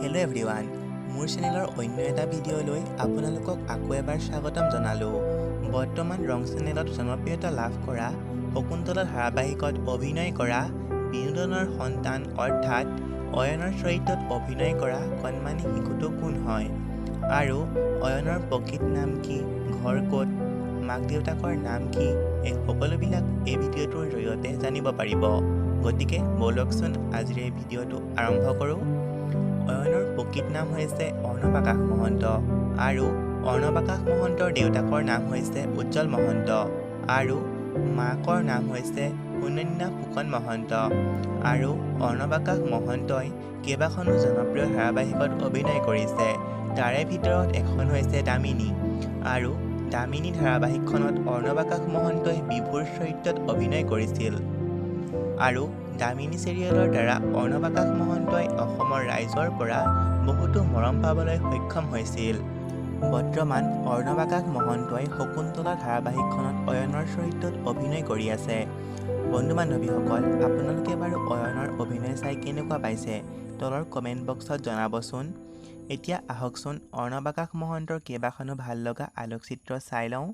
Hello' everyone, মোৰ চেনেলৰ অন্য এটা ভিডিঅ'লৈ আপোনালোকক আকৌ এবাৰ স্বাগতম জনালোঁ। বৰ্তমান ৰং চেনেলত জনপ্ৰিয়তা লাভ কৰা শকুন্তলা ধাৰাবাহিকত অভিনয় কৰা বিনোদনৰ সন্তান অৰ্থাৎ অয়নৰ চৰিত্ৰত অভিনয় কৰা কণমানি শিশুটো কোন হয় আৰু অয়নৰ প্ৰকৃত নাম কি, ঘৰ ক'ত, মাক দেউতাকৰ নাম কি, এই সকলোবিলাক এই ভিডিঅ'টোৰ জৰিয়তে জানিব পাৰিব। গতিকে ব'লকচোন আজিৰ এই ভিডিঅ'টো আৰম্ভ কৰোঁ। অয়নৰ প্ৰকৃত নাম হৈছে অৰ্ণৱ আকাশ মহন্ত আৰু অৰ্ণৱ আকাশ মহন্তৰ দেউতাকৰ নাম হৈছে উজ্জ্বল মহন্ত আৰু মাকৰ নাম হৈছে অনন্যা ফুকন মহন্ত। আৰু অৰ্ণৱ আকাশ মহন্তই কেইবাখনো জনপ্ৰিয় ধাৰাবাহিকত অভিনয় কৰিছে। তাৰে ভিতৰত এখন হৈছে দামিনী আৰু দামিনী ধাৰাবাহিকখনত অৰ্ণৱ আকাশ মহন্তই বিভুৰ চৰিত্ৰত অভিনয় কৰিছিল আৰু দামিনী চিৰিয়েলৰ দ্বাৰা অৰ্ণৱ আকাশ মহন্তই অসমৰ ৰাইজৰ পৰা বহুতো মৰম পাবলৈ সক্ষম হৈছিল। বৰ্তমান অৰ্ণৱ আকাশ মহন্তই শকুন্তলা ধাৰাবাহিকখনত অয়নৰ চৰিত্ৰত অভিনয় কৰি আছে। বন্ধু বান্ধৱীসকল, আপোনালোকে বাৰু অয়নৰ অভিনয় চাই কেনেকুৱা পাইছে তলৰ কমেণ্ট বক্সত জনাবচোন। এতিয়া আহকচোন অৰ্ণৱ আকাশ মহন্তৰ কেইবাখনো ভাল লগা আলোকচিত্ৰ চাই লওঁ।